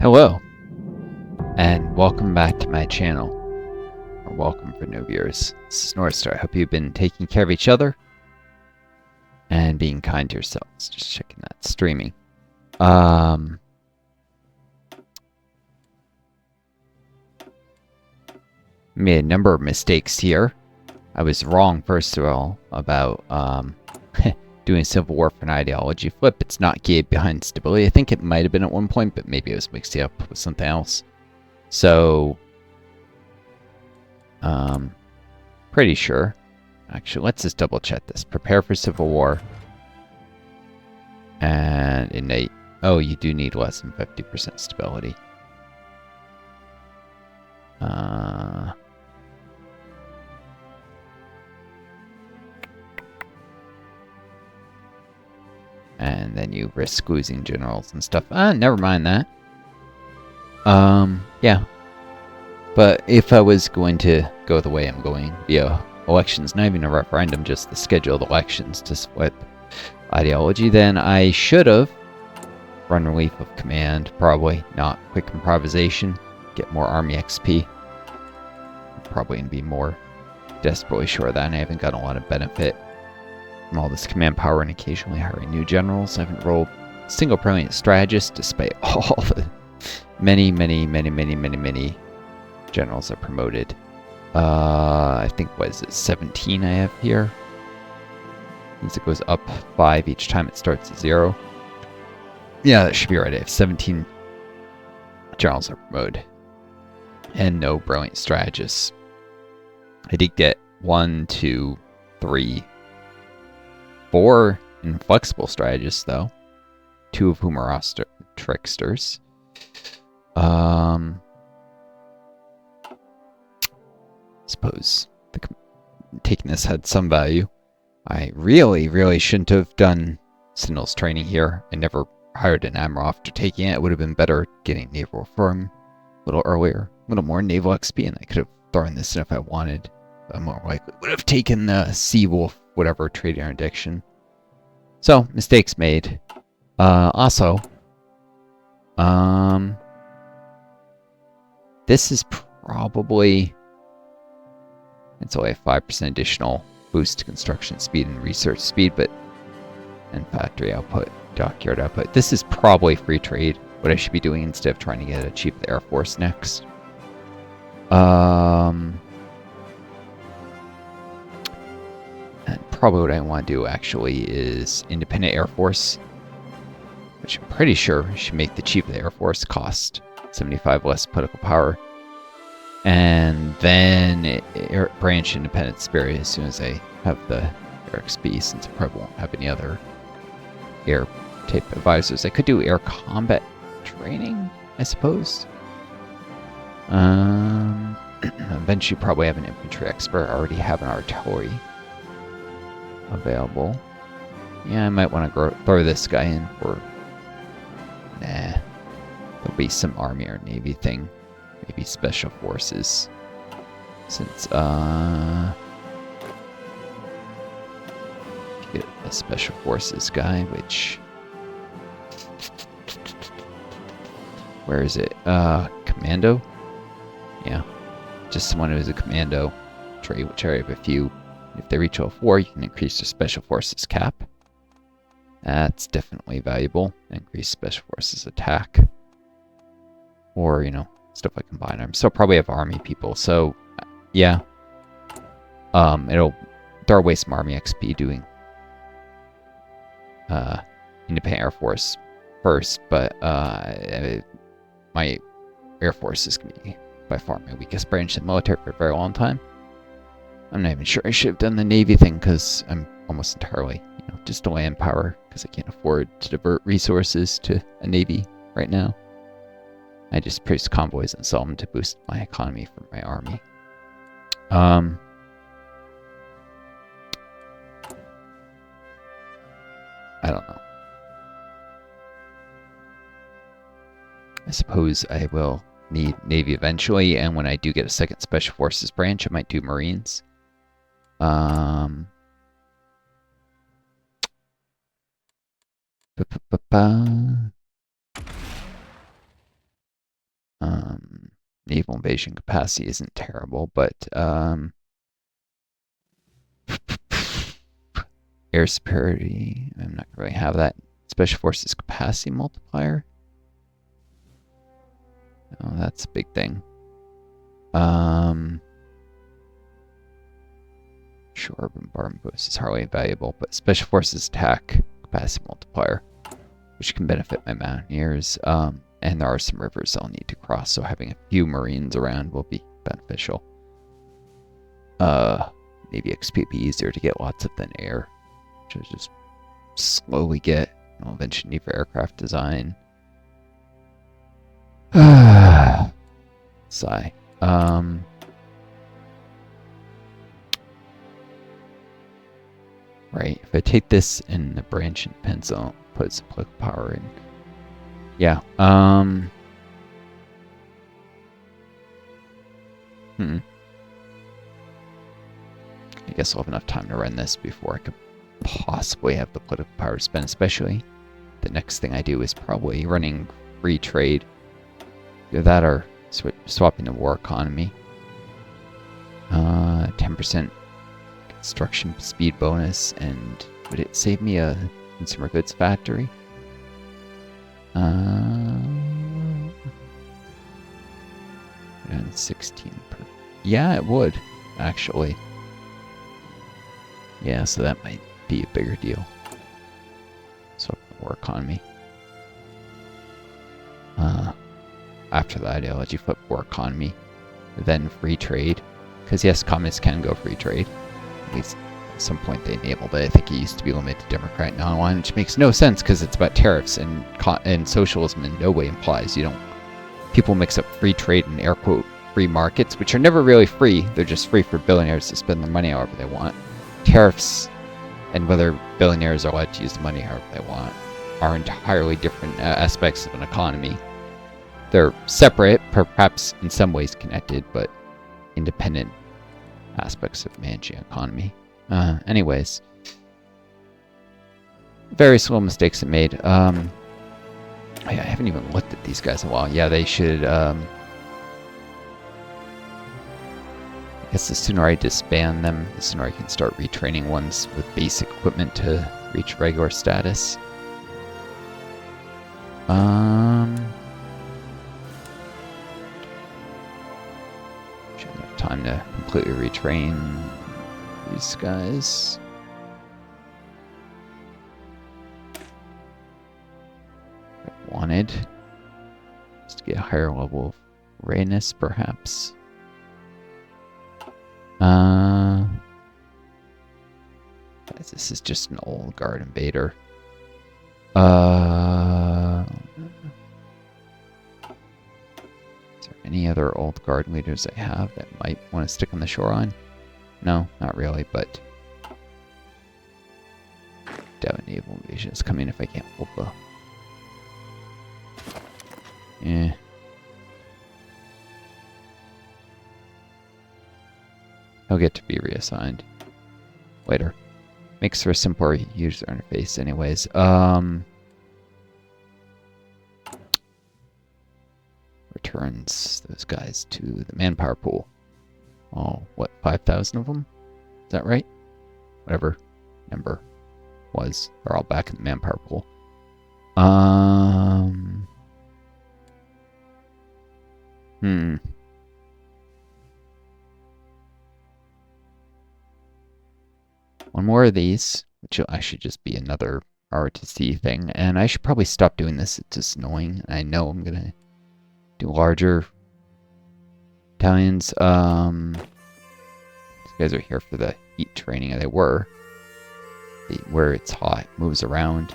Hello, and welcome back to my channel. Or welcome for new viewers. This is Northstar. I hope you've been taking care of each other and being kind to yourselves. Just checking that streaming. Made a number of mistakes here. I was wrong, first of all, about doing civil war for an ideology flip. It's not gated behind stability. I think it might have been at one point, but maybe it was mixed up with something else. So, pretty sure. Actually, let's just double check this. Prepare for civil war. And innate. Oh, you do need less than 50% stability. And then you risk losing generals and stuff. Never mind that. Yeah. But if I was going to go the way I'm going via elections, not even a referendum, just the scheduled elections to split ideology, then I should have run relief of command, probably not quick improvisation, get more army XP. Probably gonna be more desperately sure of that, and I haven't gotten a lot of benefit from all this command power and occasionally hiring new generals. I haven't rolled a single brilliant strategist despite all the many generals are promoted. I think, what is it, 17 I have here? Means it goes up 5 each time it starts at 0. Yeah, that should be right. I have 17 generals are promoted. And no brilliant strategists. I did get 1, 2, 3, 4 inflexible strategists, though. 2 of whom are tricksters. Suppose taking this had some value. I really shouldn't have done Sentinel's training here. I never hired an admiral after taking it. It would have been better getting naval reform a little earlier, a little more naval XP, and I could have thrown this in if I wanted. I more likely would have taken the Seawolf, whatever, trade interdiction. So, mistakes made. Also, this is probably, it's only a 5% additional boost to construction speed and research speed, and factory output, dockyard output. This is probably free trade, what I should be doing instead of trying to get a cheap Air Force next. And probably what I want to do actually is independent Air Force, which I'm pretty sure should make the chief of the Air Force cost 75 less political power. And then branch independent spirit as soon as I have the air XP, since I probably won't have any other air type advisors. I could do air combat training, I suppose. Eventually probably have an infantry expert. I already have an artillery available. Yeah, I might want to throw this guy in for... Nah. There'll be some army or navy thing. Maybe special forces. Since, get a special forces guy, which... Where is it? Commando? Yeah. Just someone who's a commando trait, which I have a few. If they reach level 4, you can increase their special forces cap. That's definitely valuable. Increase special forces attack. Or, stuff like combined arms. So probably have army people. So, yeah. It'll throw away some army XP doing independent Air Force first, but my Air Force is going to be by far my weakest branch in the military for a very long time. I'm not even sure I should have done the Navy thing because I'm almost entirely, just a land power because I can't afford to divert resources to a Navy right now. I just produce convoys and sell them to boost my economy for my army. I don't know. I suppose I will need Navy eventually, and when I do get a second Special Forces branch, I might do Marines. naval invasion capacity isn't terrible, but air superiority, I'm not going to really have that. Special forces capacity multiplier. Oh, that's a big thing. Sure, bombardment boost is hardly valuable, but special forces attack capacity multiplier, which can benefit my mountaineers. And there are some rivers I'll need to cross, so having a few marines around will be beneficial. Maybe XP would be easier to get lots of than air, which I just slowly get. I'll eventually need for aircraft design. Sigh. Right, if I take this and the branch and pencil, put some political power in. Yeah, I guess I'll have enough time to run this before I could possibly have the political power to spend, especially the next thing I do is probably running free trade. Either that or swapping the war economy. 10% construction speed bonus, and would it save me a consumer goods factory? 16 per. Yeah, it would, actually. Yeah, so that might be a bigger deal. So war economy. After the ideology flip, war economy, then free trade. Because yes, communists can go free trade. At least at some point they enabled it. I think it used to be limited to Democrat non-aligned, which makes no sense because it's about tariffs, and socialism in no way implies you don't. People mix up free trade and air quote free markets, which are never really free. They're just free for billionaires to spend their money however they want. Tariffs and whether billionaires are allowed to use the money however they want are entirely different aspects of an economy. They're separate, perhaps in some ways connected, but independent aspects of managing economy. Anyways, various little mistakes I made. I haven't even looked at these guys in a while. Yeah, they should. I guess the sooner I disband them, the sooner I can start retraining ones with basic equipment to reach regular status. Should have enough time to completely retrain these guys. I wanted just to get a higher level of readiness, perhaps. Guys, this is just an old guard invader. Is there any other old guard leaders I have that might want to stick on the shoreline? No, not really, but doubt naval invasion is coming if I can't hold the. Yeah. He'll get to be reassigned later. Makes for a simpler user interface anyways. Returns those guys to the manpower pool. Oh, what, 5,000 of them? Is that right? Whatever number was. They're all back in the manpower pool. One more of these, which will actually just be another RTC thing, and I should probably stop doing this. It's just annoying. I know I'm gonna do larger battalions. These guys are here for the heat training. They were. Where it's hot, moves around.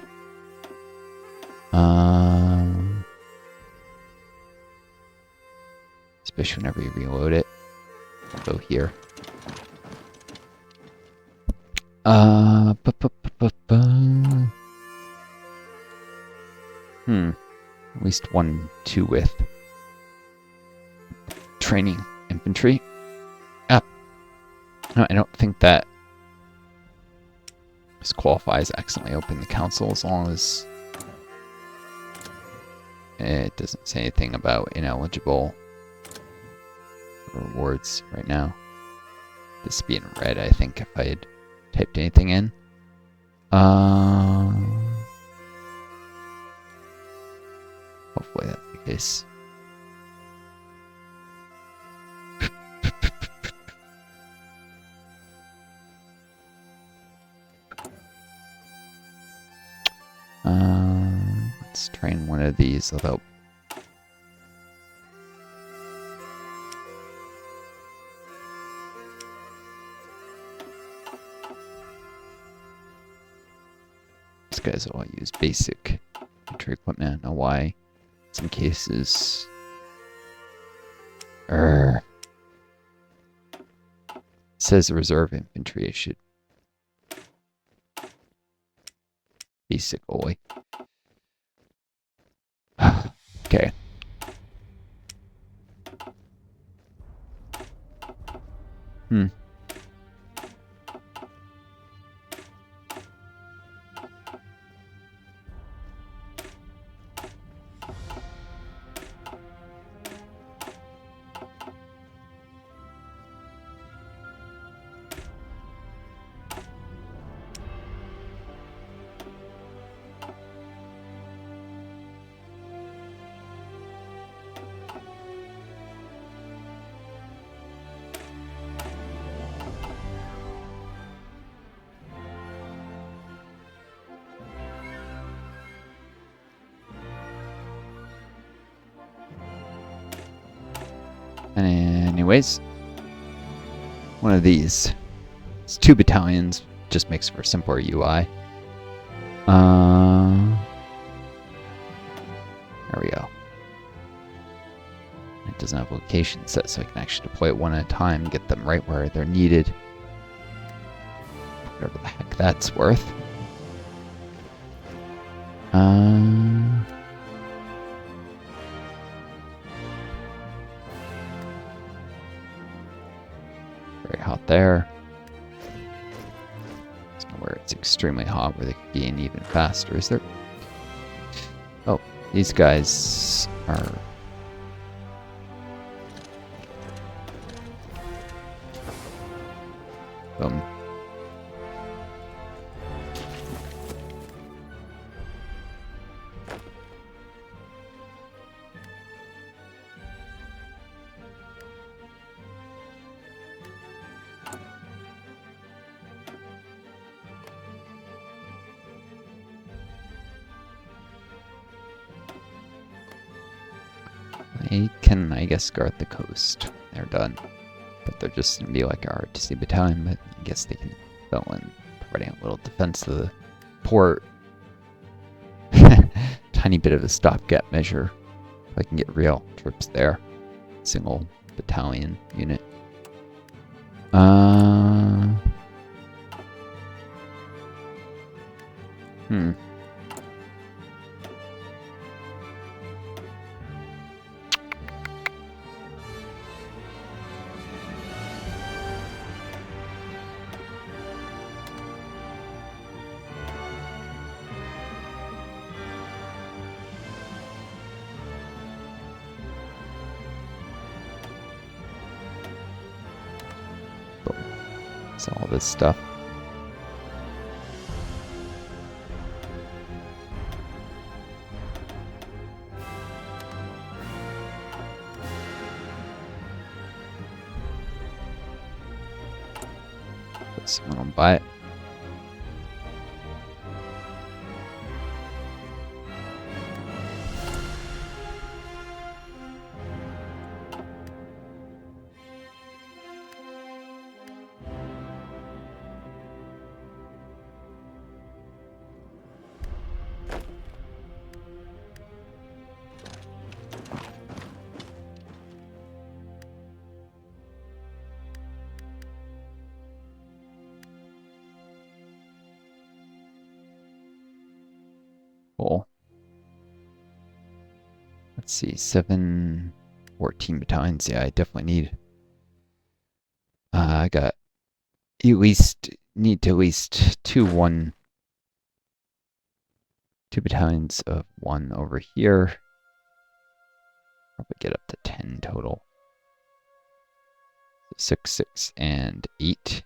Especially whenever you reload it. I'll go here. At least 1-2 with training infantry. No, I don't think that this qualifies accidentally open the council as long as it doesn't say anything about ineligible rewards right now. This being red, I think, if I had typed anything in. Hopefully that's the case. Let's train one of these, although these guys all use basic infantry equipment. I don't know why. In some cases. It says reserve infantry. I should. Basic only. Okay. Anyways, one of these. It's 2 battalions, just makes for a simpler UI. There we go. It doesn't have location set, so I can actually deploy it one at a time, get them right where they're needed. Whatever the heck that's worth. Very hot there. There's nowhere it's extremely hot where they could gain even faster, is there? Oh, these guys are... Boom. They can, I guess, guard the coast. They're done. But they're just going to be like our RTC battalion, but I guess they can fill in, providing a little defense to the port. Tiny bit of a stopgap measure. If I can get real troops there. Single battalion unit. So all this stuff. Put someone on buy it. Cool. Let's see, 14 battalions. Yeah, I definitely need. I got need to at least two battalions of 1 over here. Probably get up to 10 total. 6, 6, and 8.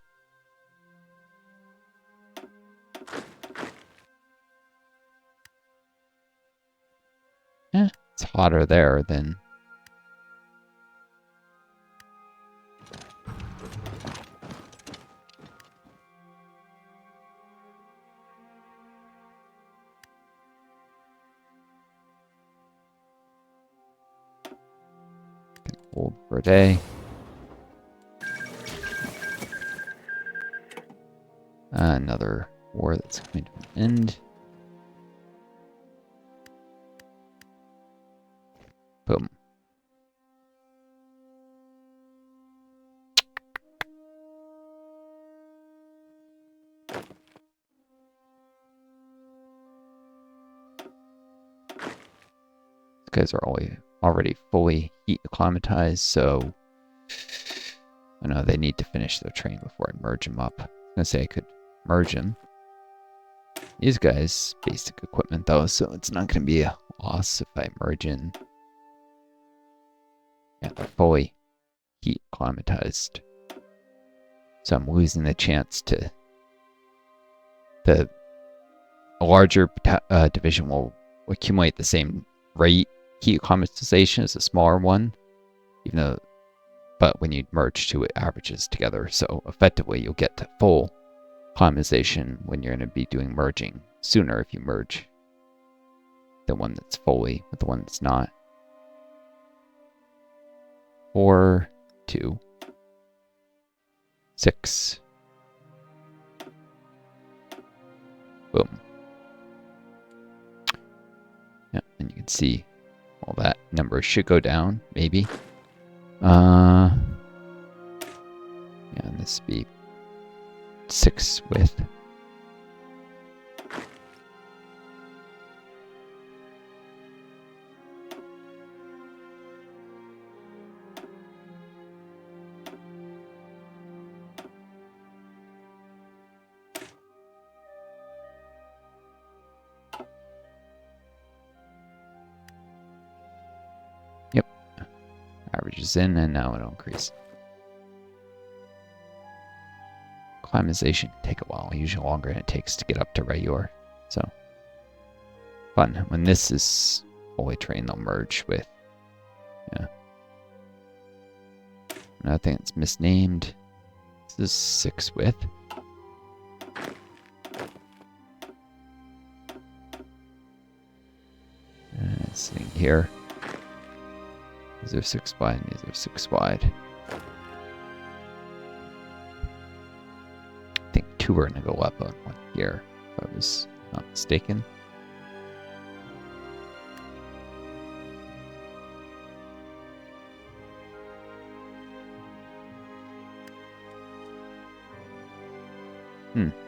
It's hotter there than... Hold for a day. Another war that's coming to an end. Boom. These guys are already fully heat acclimatized, so I know they need to finish their train before I merge them up. I was gonna say I could merge them. These guys, basic equipment though, so it's not gonna be a loss if I merge in. Yeah, they're fully heat acclimatized. So I'm losing the chance to... A larger division will accumulate the same rate heat acclimatization as a smaller one, even though, but when you merge two, it averages together. So effectively, you'll get to full acclimatization when you're going to be doing merging sooner if you merge the one that's fully with the one that's not. 4, 2, 6. Boom. Yeah, and you can see all that number should go down, maybe. Yeah, and this would be 6 width. Yep. Averages in, and now it'll increase. Acclimatization can take a while, usually longer than it takes to get up to regular. So, fun. When this is fully trained, they'll merge with. Yeah. Another thing that's misnamed. This is 6 width. Sitting here. These are 6 wide, and these are 6 wide. I think 2 are going to go up on 1 here, if I was not mistaken.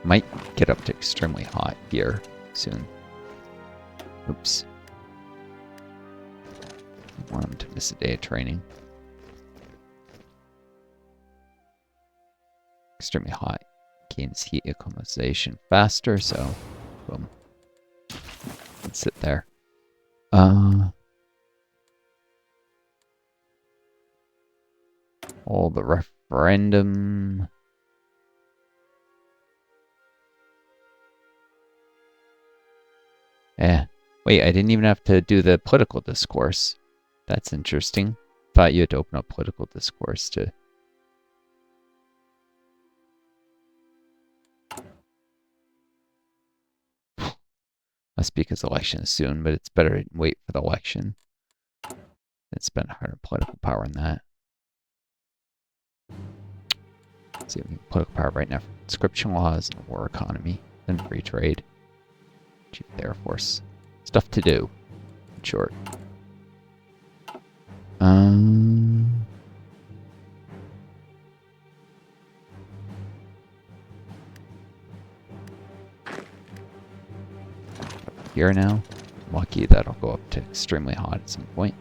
Might get up to extremely hot here soon. Oops. I want him to miss a day of training. Extremely hot gains heat acclimatization faster, so boom. Let's sit there. All the referendum. Wait, I didn't even have to do the political discourse. That's interesting. Thought you had to open up political discourse to... Must be because election is soon, but it's better to wait for the election than spend harder political power on that. Let's see, we can political power right now for conscription laws and war economy, then free trade. Chief of the Air Force. Stuff to do, in short. Here now. Lucky that'll go up to extremely hot at some point.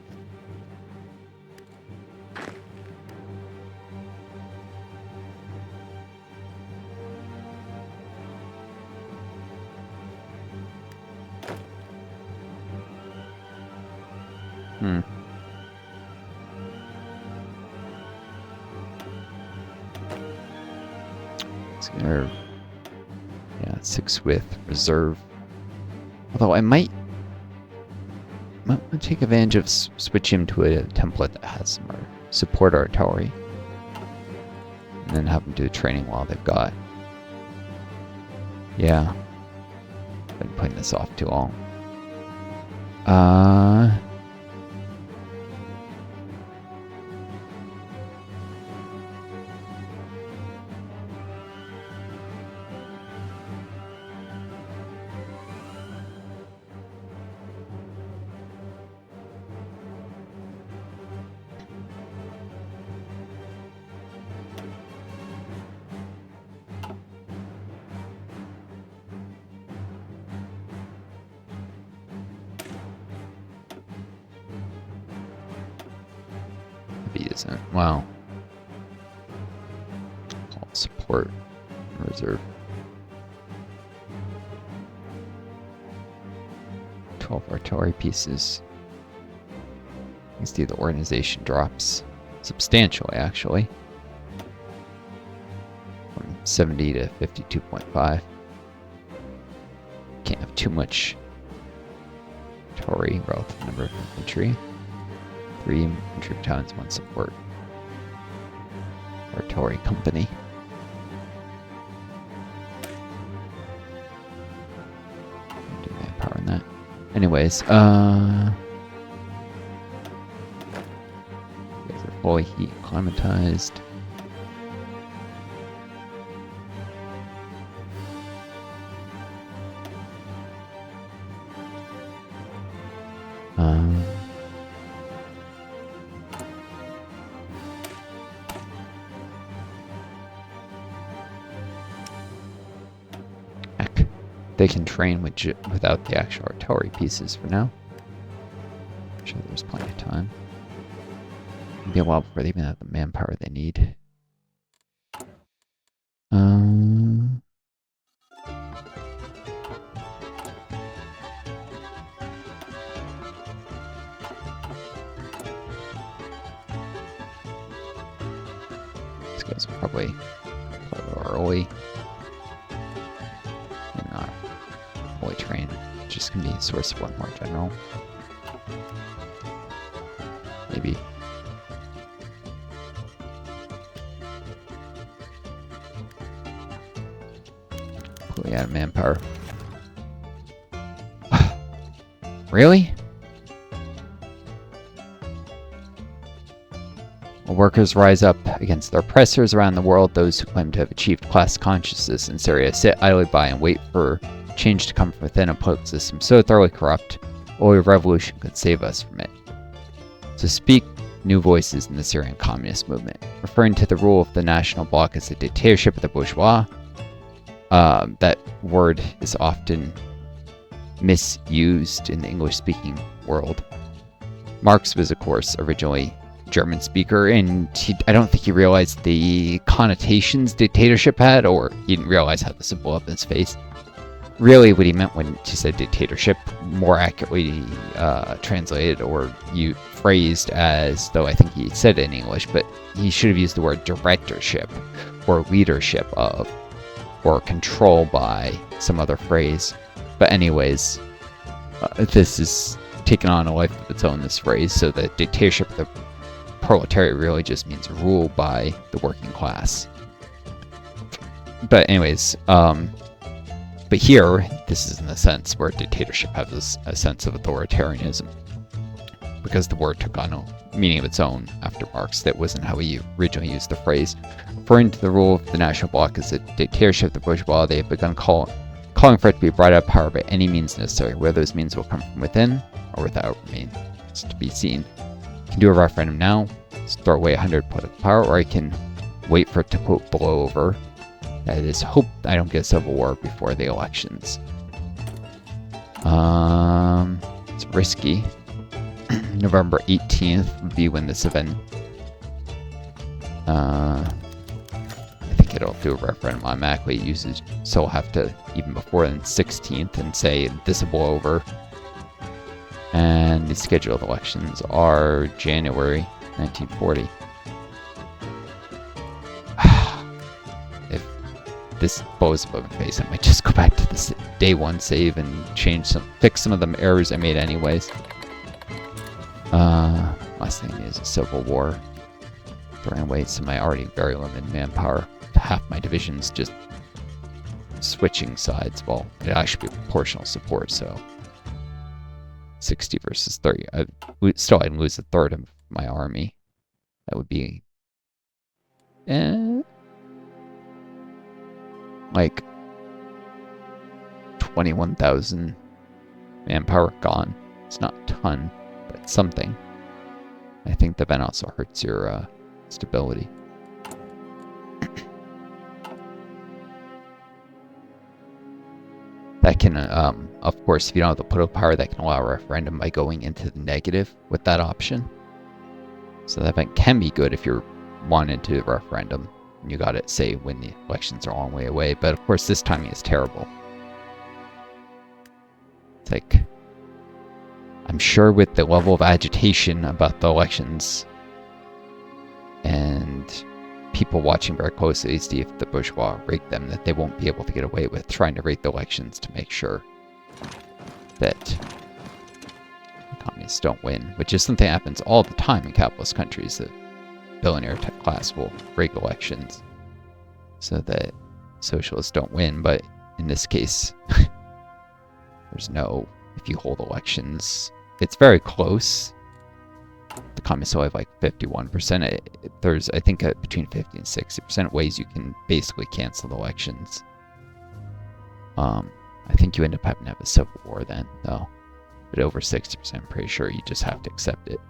Or, yeah, 6 with reserve. Although I might take advantage of switch him to a template that has some support artillery. And then have them do the training while they've got. Yeah. Been putting this off too long. Isn't wow. All support reserve. 12 artillery pieces. You can see the organization drops substantially, actually, from 70 to 52.5. Can't have too much artillery relative number of infantry. 3 infantry battalions, 1 support artillery company. Do manpower in that. Anyways, you guys are fully heat acclimatized. They can train without the actual artillery pieces for now. I'm sure there's plenty of time. It'll be a while before they even have the manpower they need. These guys will probably play a little early. Fully trained, just gonna be a source of 1 more general. Maybe. Completely out of manpower. Really? While workers rise up against their oppressors around the world, those who claim to have achieved class consciousness in Syria sit idly by and wait for change to come from within a political system so thoroughly corrupt, only a revolution could save us from it. To speak new voices in the Syrian communist movement, referring to the rule of the national bloc as the dictatorship of the bourgeois. That word is often misused in the English-speaking world. Marx was, of course, originally a German speaker, and I don't think he realized the connotations dictatorship had, or he didn't realize how this would blow up in his face. Really, what he meant when he said dictatorship, more accurately translated or phrased as, though I think he said it in English, but he should have used the word directorship or leadership of, or control by, some other phrase. But anyways, this is taken on a life of its own, this phrase, so the dictatorship of the proletariat really just means rule by the working class. But anyways, but here, this is in the sense where dictatorship has a sense of authoritarianism, because the word took on a meaning of its own after Marx. That wasn't how he originally used the phrase. Referring to the rule of the national bloc as the dictatorship of the bourgeois, they have begun calling for it to be brought out of power by any means necessary. Whether those means will come from within or without remains to be seen. I can do a referendum now, throw away 100 political power, or I can wait for it to, quote, blow over. That is, hope I don't get a civil war before the elections. It's risky. November 18th would be when this event. I think it'll do a referendum automatically. It uses, so we'll have to, even before the 16th, and say this will blow over. And the scheduled elections are January 1940. this blows up in my face, I might just go back to this day one save and fix some of the errors I made anyways. Last thing is a civil war. Throwing away some of my already very limited manpower. Half my division's just switching sides. Well, it actually be proportional support, so 60 versus 30. I'd lose a third of my army. That would be like 21,000 manpower gone. It's not a ton, but it's something. I think the event also hurts your stability. That can, of course, if you don't have the political power, that can allow a referendum by going into the negative with that option. So that event can be good if you're wanted to referendum. And you got it, say, when the elections are a long way away. But of course, this timing is terrible. It's like, I'm sure with the level of agitation about the elections and people watching very closely to see if the bourgeois rig them, that they won't be able to get away with trying to rig the elections to make sure that the communists don't win, which is something that happens all the time in capitalist countries. The billionaire type class will rig elections so that socialists don't win, but in this case, there's no, if you hold elections, it's very close. The communists will have like 51%. There's, I think, between 50 and 60% ways you can basically cancel the elections. I think you end up having to have a civil war then, though. But over 60%, I'm pretty sure you just have to accept it.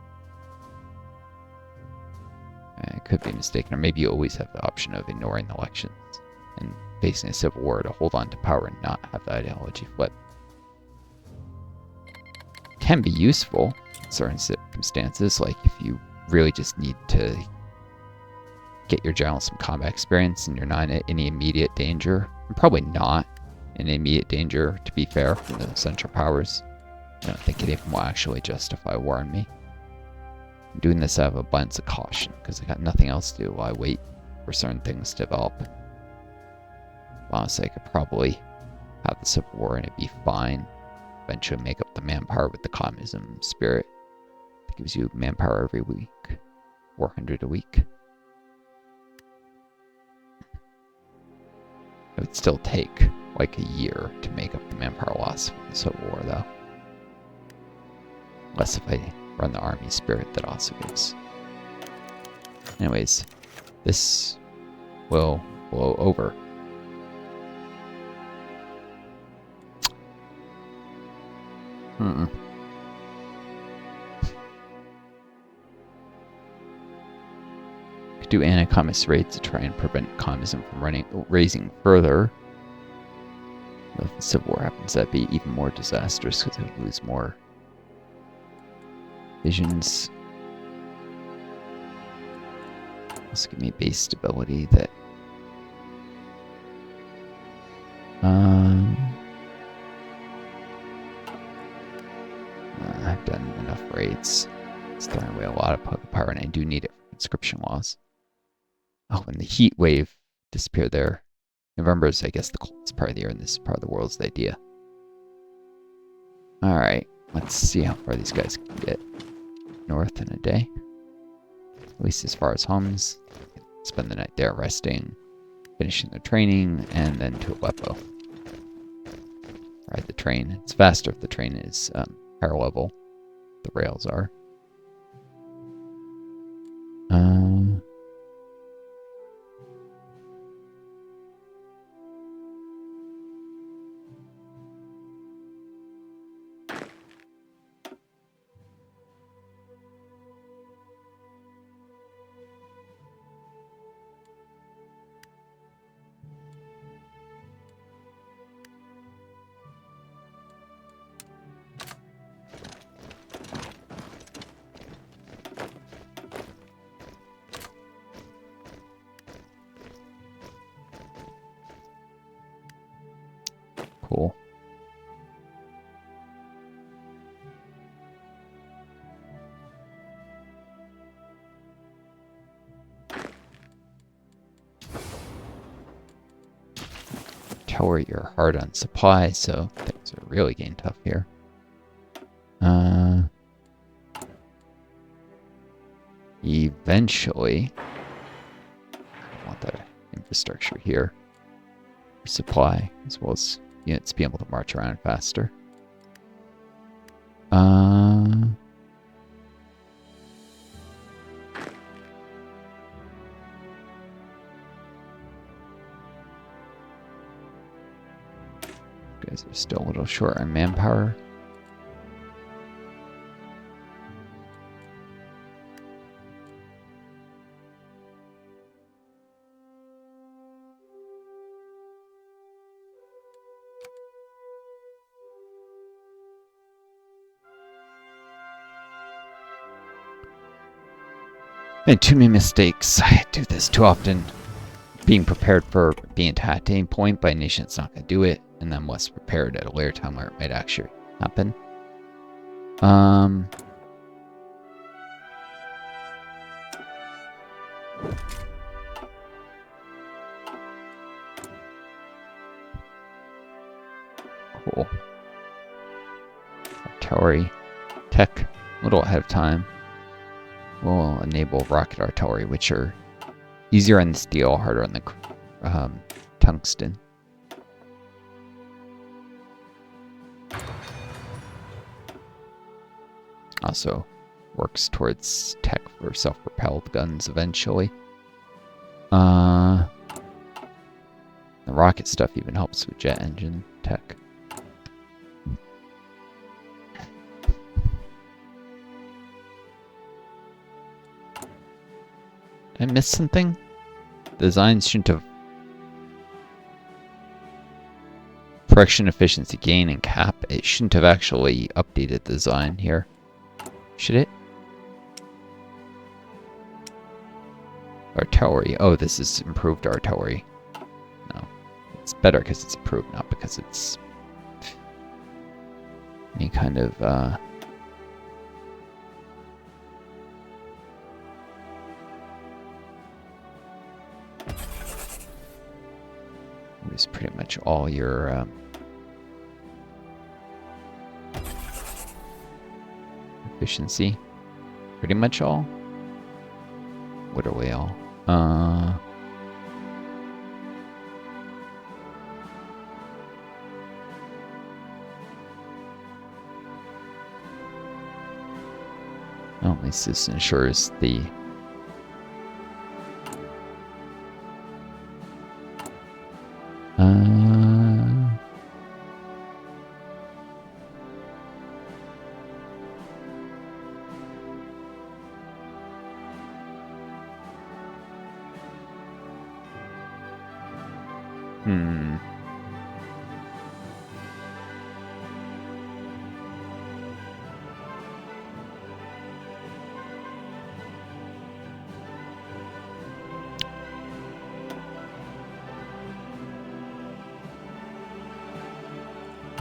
I could be mistaken, or maybe you always have the option of ignoring the elections and facing a civil war to hold on to power and not have the ideology flip. Can be useful in certain circumstances, like if you really just need to get your general some combat experience and you're not in any immediate danger. And probably not in immediate danger, to be fair, from the Central Powers. I don't think any of them will actually justify war on me. I'm doing this out of abundance of caution, because I got nothing else to do while I wait for certain things to develop. Honestly, I could probably have the Civil War and it'd be fine. Eventually make up the manpower with the communism spirit. It gives you manpower every week. 400 a week. It would still take like a year to make up the manpower loss from the Civil War, though. Unless if I run the army spirit, that also gives. Anyways, this will blow over. Could do anti-communist raids to try and prevent communism from raising further. If the Civil War happens, that'd be even more disastrous because it would lose more visions. Also give me base stability that I've done enough raids. It's throwing away a lot of public power, and I do need it for conscription laws. Oh, and the heat wave disappeared there. November is, I guess, the coldest part of the year, and this part of the world's the idea. Alright, let's see how far these guys can get north in a day. At least as far as Homs. Spend the night there resting, finishing their training, and then to Aleppo. Ride the train. It's faster if the train is parallel. The rails are. artillery, you're hard on supply, so things are really getting tough here. Eventually, I want that infrastructure here for supply, as well as units being able to march around faster. Guys are still a little short on manpower. Made too many mistakes. I do this too often. Being prepared for being attacked at any point by a nation that's not going to do it, and then was prepared at a later time where it might actually happen. Cool. Artillery tech, a little ahead of time. Will enable rocket artillery, which are easier on the steel, harder on the tungsten. Also works towards tech for self-propelled guns eventually. The rocket stuff even helps with jet engine tech. Did I miss something? Designs shouldn't have... Correction efficiency gain and cap. It shouldn't have actually updated the design here. Should it? Artillery. Oh, this is improved artillery. No. It's better because it's improved, not because it's any kind of it was pretty much all your efficiency. Pretty much all. What are we all? Well, at least this ensures the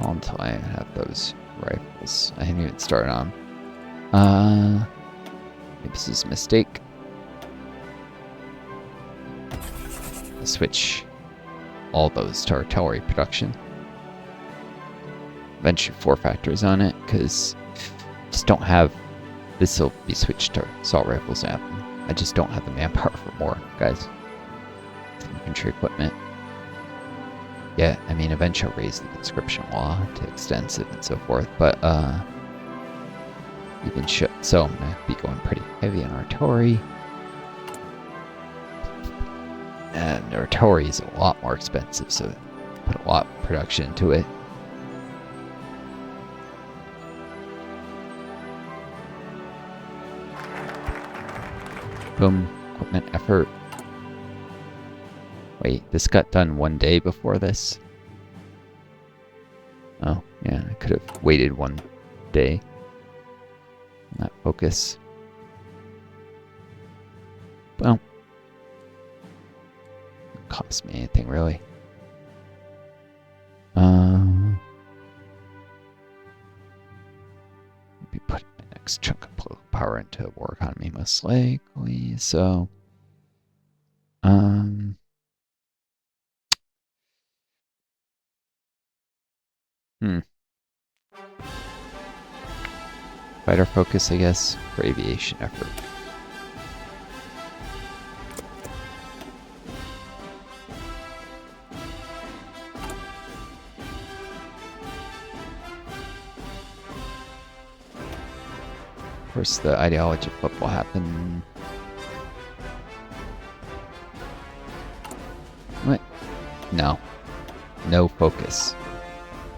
until I have those rifles. I haven't even started on. Maybe this is a mistake. I'll switch all those to artillery production. Eventually 4 factories on it, because just don't have... This will be switched to assault rifles now. I just don't have the manpower for more, guys. Infantry equipment. Yeah, I mean, eventually I'll raise the conscription law to extensive and so forth, but, even shit. So I'm gonna be going pretty heavy on artillery. And artillery is a lot more expensive, so put a lot of production into it. Boom, equipment effort. Wait, this got done one day before this? Oh, yeah, I could have waited one day on that focus. Well, it didn't cost me anything really. Be putting the next chunk of political power into war economy most likely, so Fighter focus, I guess, for aviation effort. Of course, the ideology flip will happen. What? No. No focus,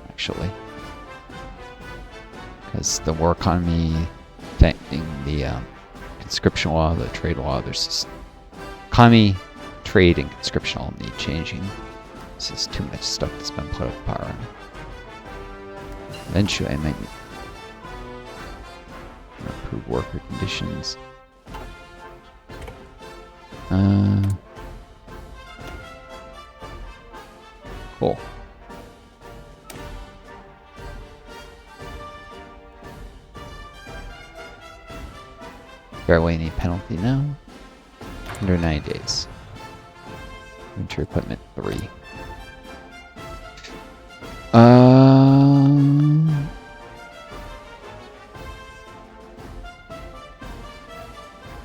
actually. Because the war economy, the conscription law, the trade law, there's just economy, trade, and conscription all need changing. This is too much stuff to spend political power on. Eventually, I might improve worker conditions. Cool. Fairway any penalty now? Under 90 days. Winter equipment 3.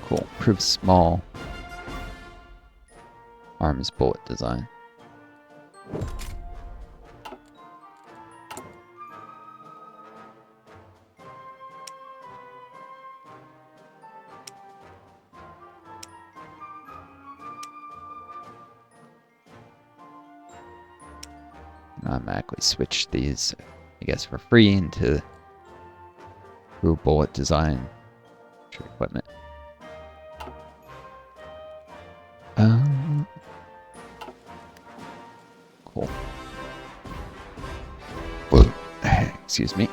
Cool. Improve small arms bullet design. Automatically switch these, I guess, for free into through bullet design equipment. Cool. Excuse me.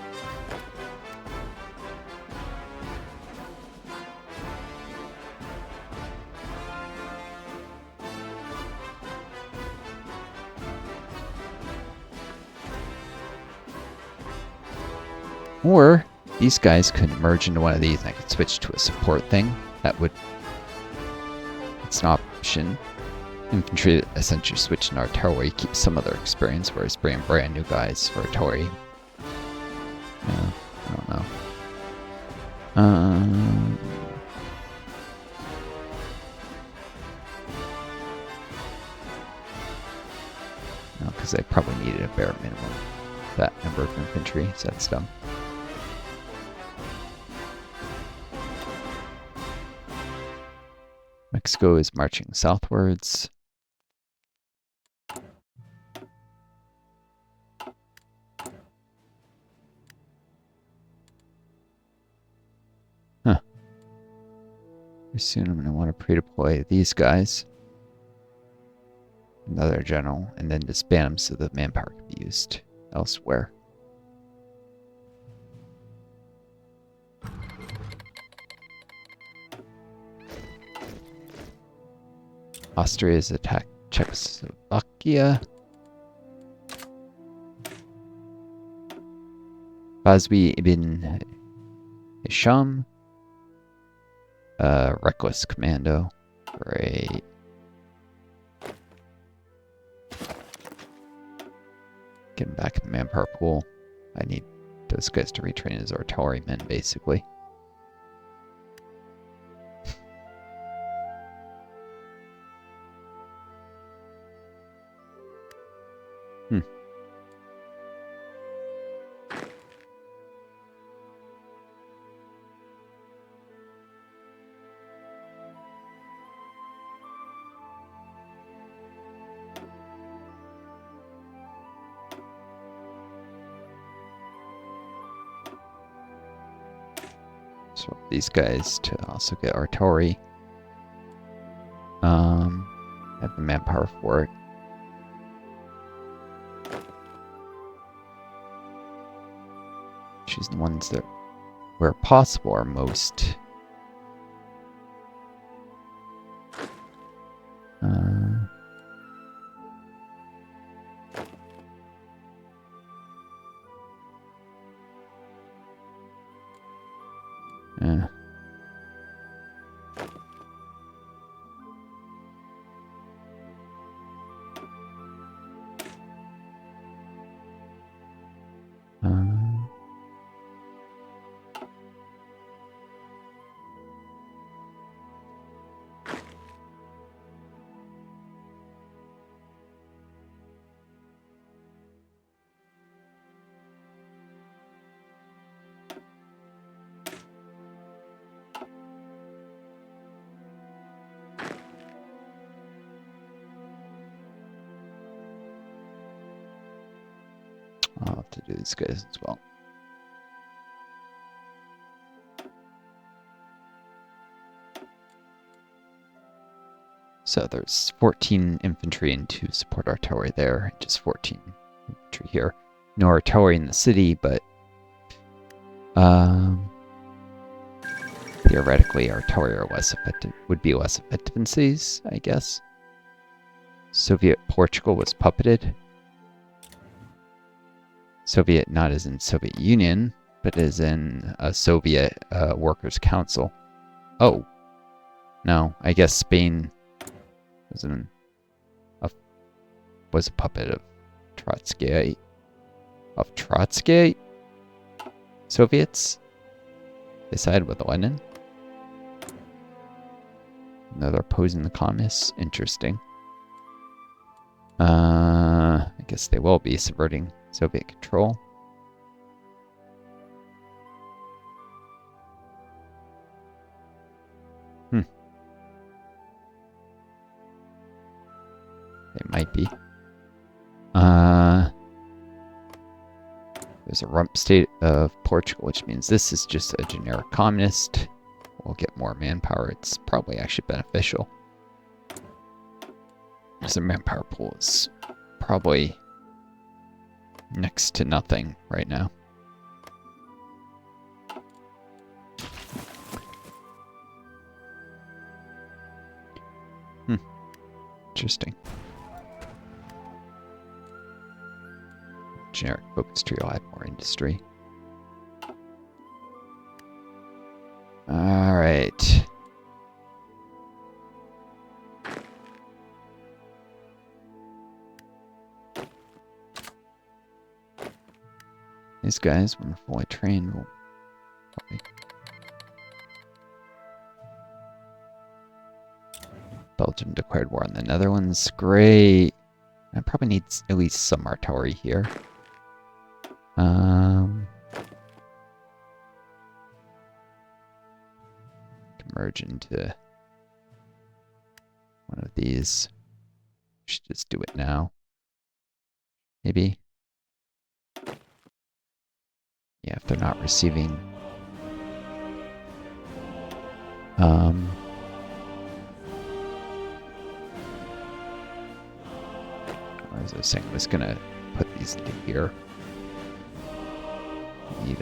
Or these guys could merge into one of these and I could switch to a support thing. That would... It's an option. Infantry essentially switch to artillery, keep some of their experience, whereas bring brand new guys for artillery. Yeah, I don't know. No, because I probably needed a bare minimum that number of infantry, so that's dumb. Mexico is marching southwards. Huh. Pretty soon I'm going to want to pre-deploy these guys. Another general, and then disband them so that manpower can be used elsewhere. Austria's attacked Czechoslovakia. Bazwi ibn Hisham. Reckless Commando. Great. Get him back in the manpower pool. I need those guys to retrain as artillerymen, basically. So these guys to also get artillery. Have the manpower for it. She's the ones that, where possible, are most do these guys as well. So there's 14 infantry and 2 support artillery there, just 14 infantry here. No artillery in the city, but theoretically artillery are less effective, would be less effective in cities, I guess. Soviet Portugal was puppeted. Soviet, not as in Soviet Union, but as in a Soviet Workers' Council. Oh, no, I guess Spain was a puppet of Trotsky. Soviets? They sided with Lenin. Now they're opposing the communists. Interesting. I guess they will be subverting Soviet control. They might be. There's a rump state of Portugal, which means this is just a generic communist. We'll get more manpower. It's probably actually beneficial. So manpower pool is probably next to nothing right now. Interesting. Generic focus tree will add more industry. All right. These guys, when fully trained, will probably... Belgium declared war on the Netherlands. Great. I probably need at least some artillery here. Merge into one of these. Should just do it now. Maybe. Yeah, if they're not receiving. As I was saying, I was gonna put these into here. Need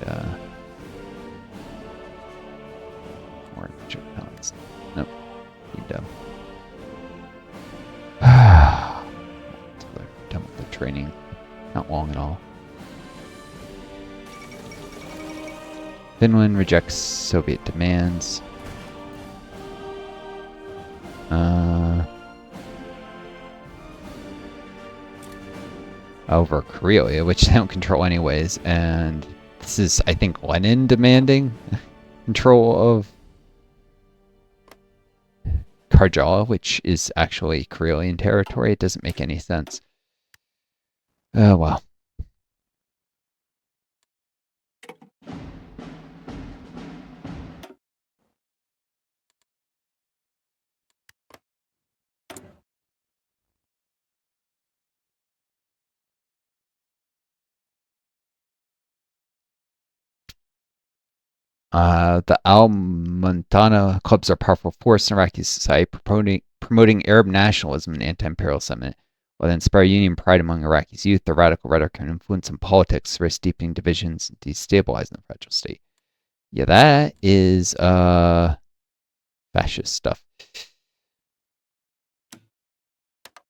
more pounds. Nope. Need done with the training. Not long at all. Finland rejects Soviet demands. Over Karelia, which they don't control anyways, and this is, I think, Lenin demanding control of Karjala, which is actually Karelian territory. It doesn't make any sense. Oh, well. The Al-Muntana clubs are a powerful force in Iraqi society, promoting Arab nationalism and anti-imperial sentiment, while they inspire union pride among Iraqis' youth. The radical rhetoric and influence in politics risk deepening divisions and destabilizing the fragile state. Yeah, that is fascist stuff.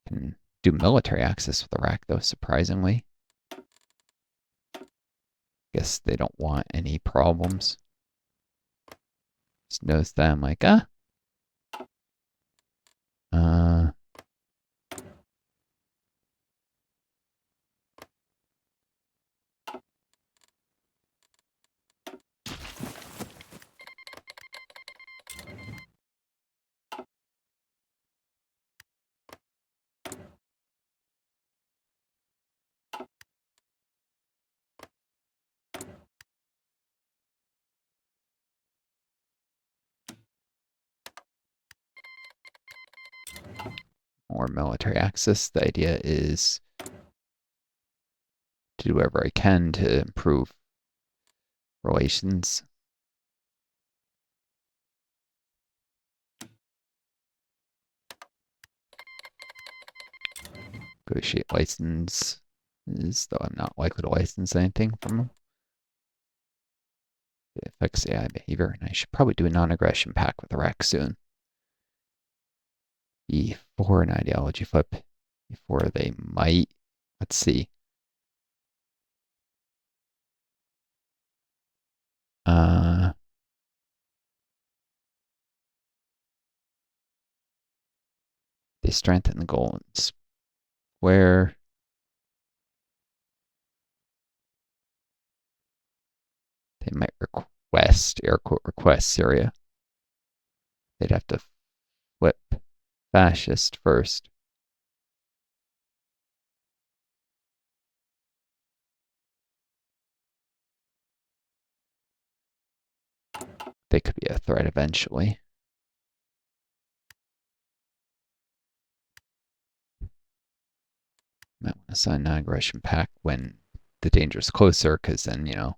Can do military access with Iraq, though, surprisingly. Guess they don't want any problems. Just notice that I'm like, more military access. The idea is to do whatever I can to improve relations. Negotiate license, though I'm not likely to license anything from them. It affects AI behavior, and I should probably do a non-aggression pact with Iraq soon. E4 an ideology flip. E4 they might. Let's see. They strengthen the goal and square. They might request, air quote, request Syria. They'd have to flip fascist first. They could be a threat eventually. Might want to sign an non-aggression pact when the danger is closer, because then, you know,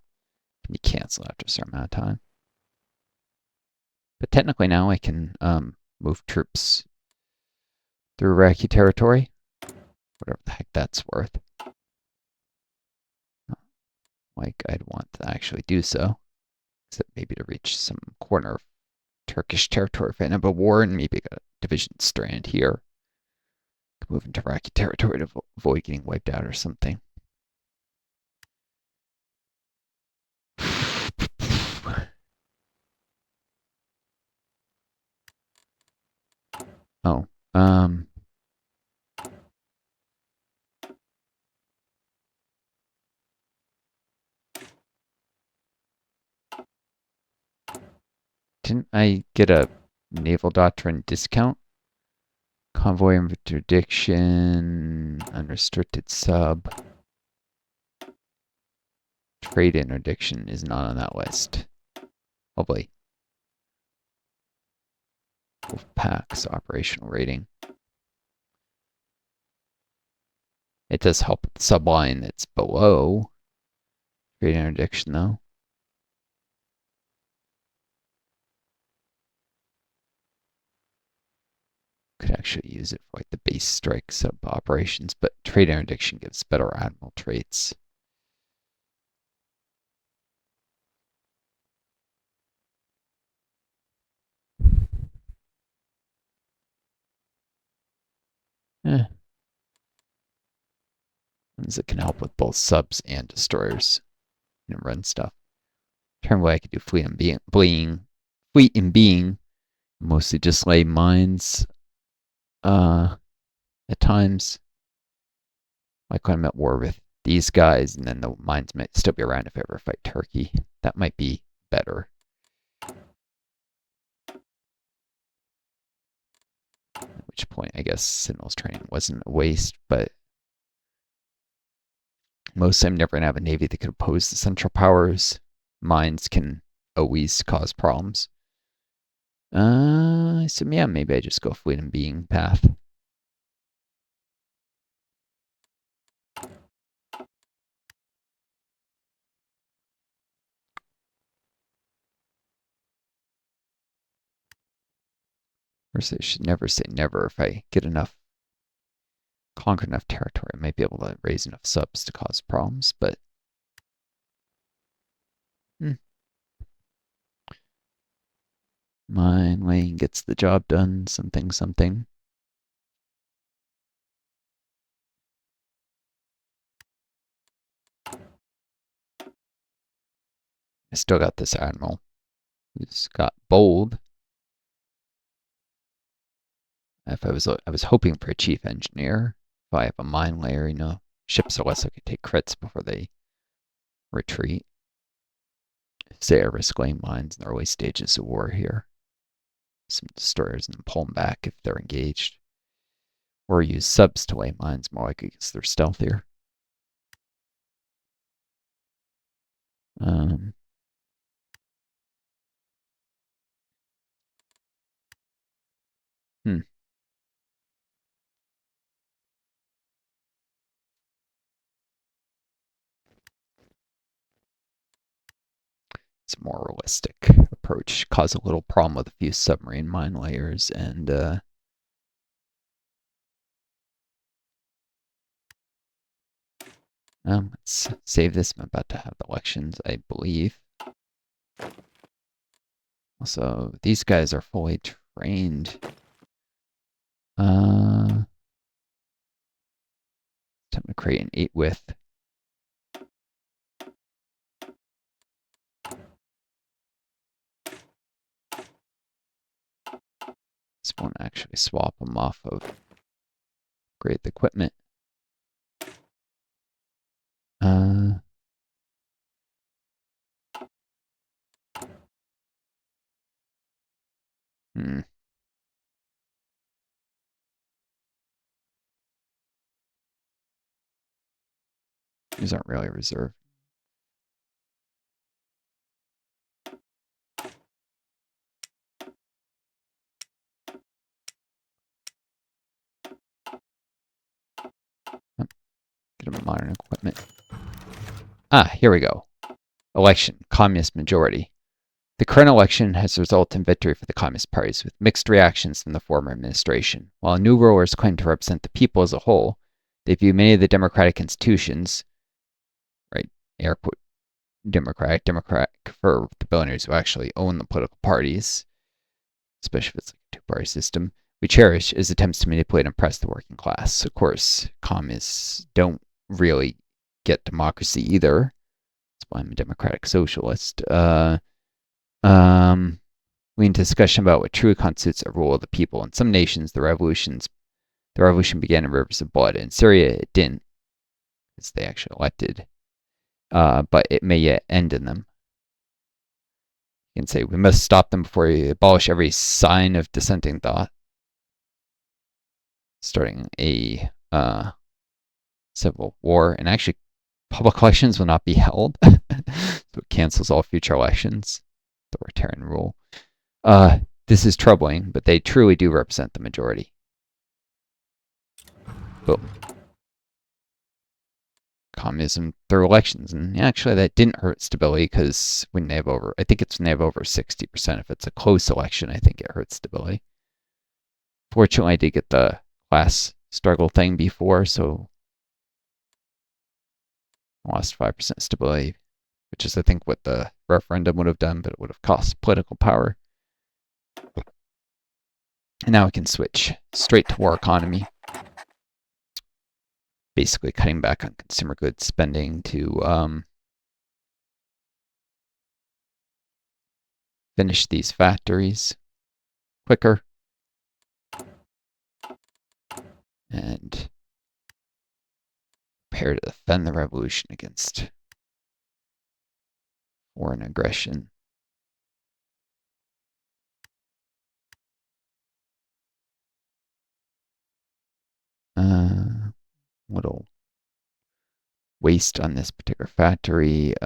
can be canceled after a certain amount of time. But technically now I can move troops through Iraqi territory, whatever the heck that's worth. Like I'd want to actually do so, except maybe to reach some corner of Turkish territory if I end up a war, and maybe a division strand here. Move into Iraqi territory to avoid getting wiped out or something. Oh, didn't I get a naval doctrine discount? Convoy interdiction, unrestricted sub. Trade interdiction is not on that list. Hopefully. Wolfpack's operational rating. It does help with the subline that's below. Trade interdiction, though. Could actually use it for like the base strike sub operations, but trade interdiction gives better admiral traits. Eh. Ones that can help with both subs and destroyers and run stuff. Turn away, I could do fleet and being, mostly just lay mines. At times, like when I'm at war with these guys, and then the mines might still be around if I ever fight Turkey. That might be better. At which point, I guess Sentinel's training wasn't a waste, but mostly I'm never going to have a navy that can oppose the Central Powers. Mines can always cause problems. So yeah, maybe I just go fleet and being path. First, I should never say never. If I get enough, conquer enough territory, I might be able to raise enough subs to cause problems, but mine laying gets the job done, something, something. I still got this admiral who's got bold. If I was hoping for a chief engineer. If I have a mine layer, you know, ships are less likely to take crits before they retreat. Say I risk laying mines in the early stages of war here. Some destroyers and pull them back if they're engaged. Or use subs to lay mines more likely because they're stealthier. Um, hmm. a more realistic approach. Cause a little problem with a few submarine mine layers and let's save this. I'm about to have elections, I believe. Also, these guys are fully trained. Time to create an 8 width. This won't actually swap them off of upgrade the equipment. These aren't really reserved. Get them modern equipment. Here we go. Election, communist majority. The current election has resulted in victory for the communist parties, with mixed reactions from the former administration. While new rulers claim to represent the people as a whole, they view many of the democratic institutions, right, air quote, democratic for the billionaires who actually own the political parties, especially if it's like a two-party system, we cherish as attempts to manipulate and oppress the working class. Of course, communists don't really get democracy either. That's why I'm a democratic socialist. Leading to discussion about what truly constitutes a rule of the people. In some nations, the revolution began in rivers of blood. In Syria, it didn't, because they actually elected. But it may yet end in them. You can say we must stop them before we abolish every sign of dissenting thought. Starting a civil war, and actually, public elections will not be held, so it cancels all future elections. Authoritarian rule. This is troubling, but they truly do represent the majority. Boom. Communism through elections, and actually that didn't hurt stability because when they have over, I think it's when they have over 60%. If it's a close election, I think it hurts stability. Fortunately, I did get the class struggle thing before, so I lost 5% stability, which is I think what the referendum would have done, but it would have cost political power. And now we can switch straight to war economy. Basically cutting back on consumer goods spending to finish these factories quicker and prepare to defend the revolution against foreign aggression. Little waste on this particular factory. It's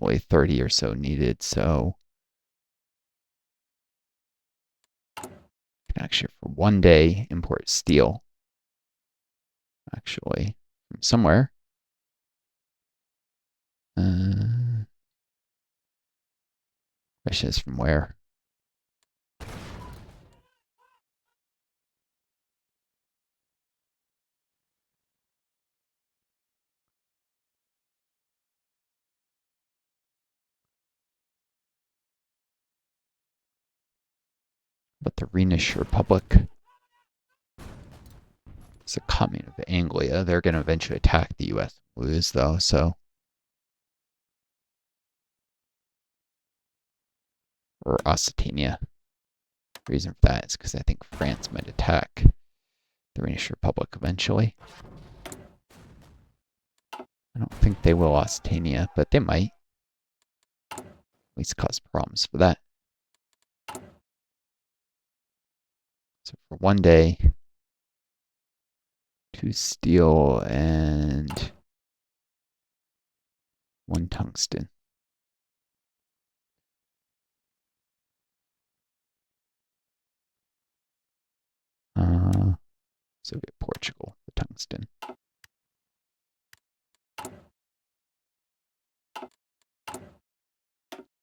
only 30 or so needed, so I can actually for one day import steel. Actually, from somewhere. Question is from where? But the Rhenish Republic is a commune of Anglia. They're going to eventually attack the U.S. and lose, though, so. Or Occitania. The reason for that is because I think France might attack the Rhenish Republic eventually. I don't think they will Occitania, but they might. At least cause problems for that. So for one day, 2 steel and 1 tungsten. Soviet Portugal, the tungsten.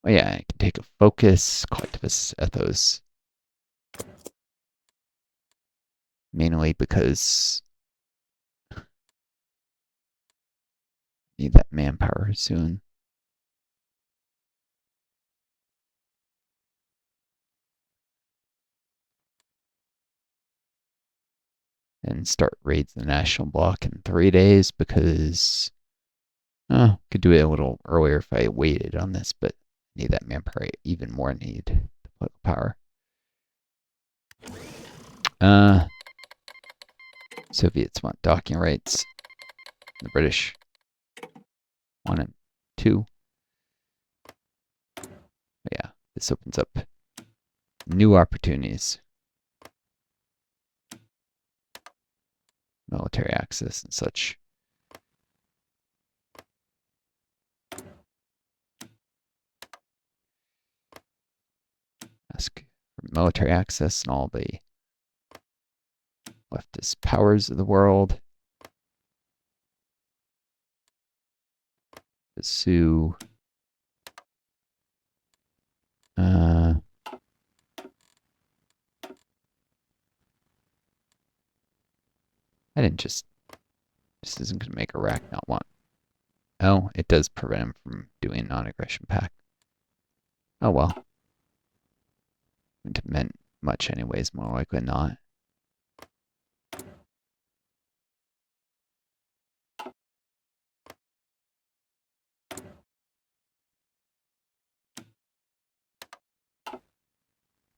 Oh yeah, I can take a focus, collectivist ethos. Mainly because I need that manpower soon. And start raids in the national bloc in 3 days because could do it a little earlier if I waited on this, but I need that manpower even more. Need the political power. Soviets want docking rights. The British want it too. But yeah, this opens up new opportunities. Military access and such. Ask for military access and all the leftist powers of the world. Pursue. I didn't just. This isn't going to make Iraq not want. Oh, it does prevent him from doing a non-aggression pact. Oh well. Wouldn't have meant much anyways, more likely not.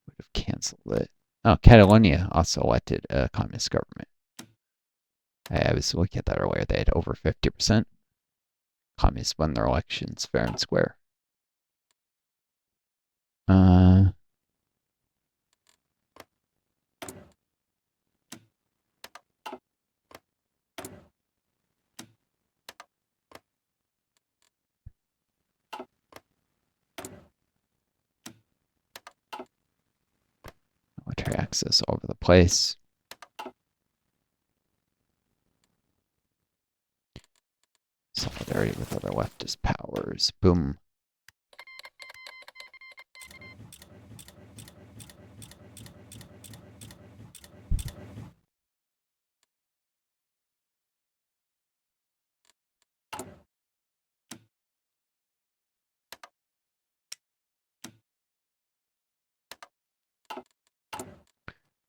Would have canceled it. Oh, Catalonia also elected a communist government. I was looking at that earlier. They had over 50%. Communists won their elections fair and square. Military access all over the place. Solidarity with other leftist powers. Boom.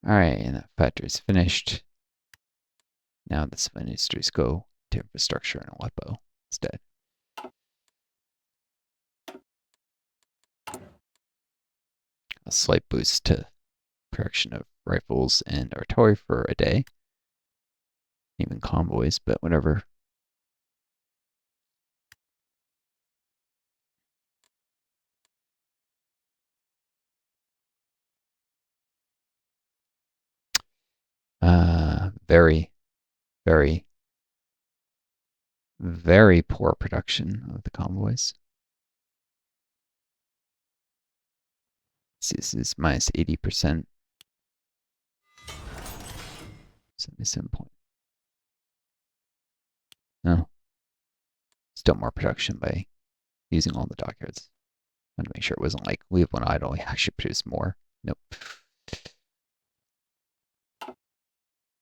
Alright, and that factory is finished. Now the civilian industries go to infrastructure in Aleppo instead. A slight boost to production of rifles and artillery for a day. Even convoys, but whatever. Very, very, very poor production of the convoys. This is minus 80%. 77 point. No. Still more production by using all the dockyards. I wanted to make sure it wasn't like leave one idle. We actually produce more. Nope.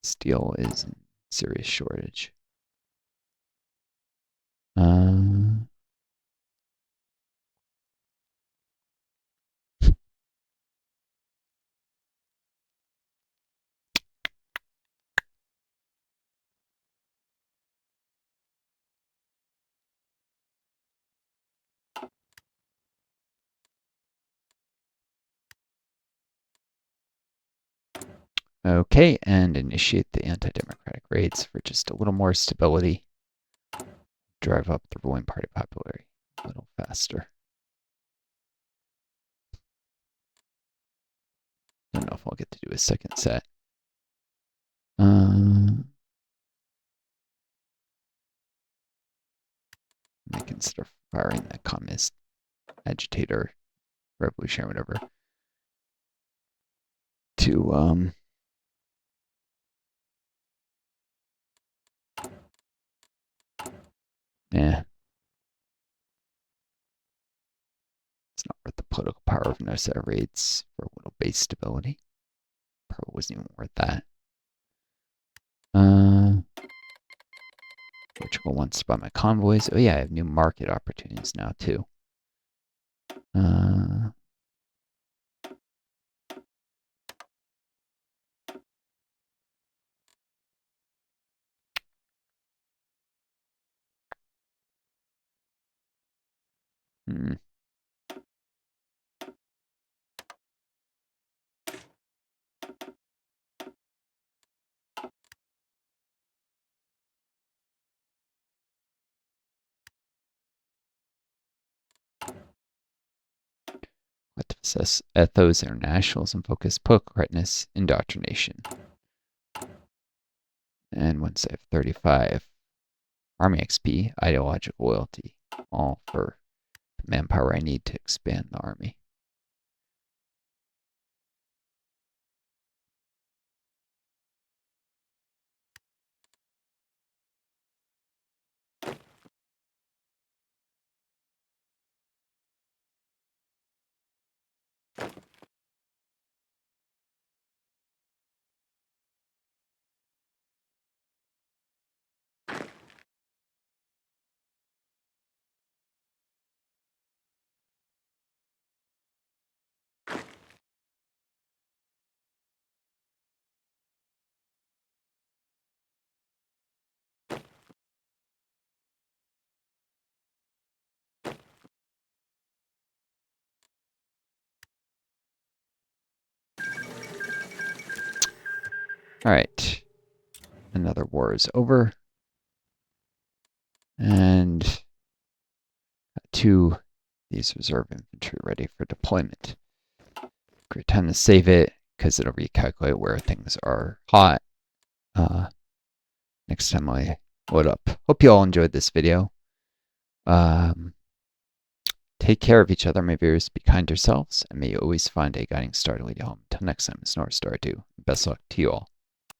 Steel is in serious shortage. Okay, and initiate the anti-democratic raids for just a little more stability. Drive up the ruling party popularity a little faster. Don't know if I'll get to do a second set. I can start firing that communist agitator, revolutionary, whatever, to yeah. It's not worth the political power of Northstar raids for a little base stability. Probably wasn't even worth that. Portugal wants to buy my convoys. Oh yeah, I have new market opportunities now too. Hmm. What to assess ethos, internationals, and focus political correctness, indoctrination. And once I have 35 army XP, ideological loyalty, all for the manpower I need to expand the army. All right, another war is over, and 2 these reserve infantry ready for deployment. Great time to save it because it'll recalculate where things are hot. Next time I load up. Hope you all enjoyed this video. Take care of each other, my viewers. Be kind to yourselves, and may you always find a guiding star to lead you home. Until next time, it's Northstar 2. Best luck to you all.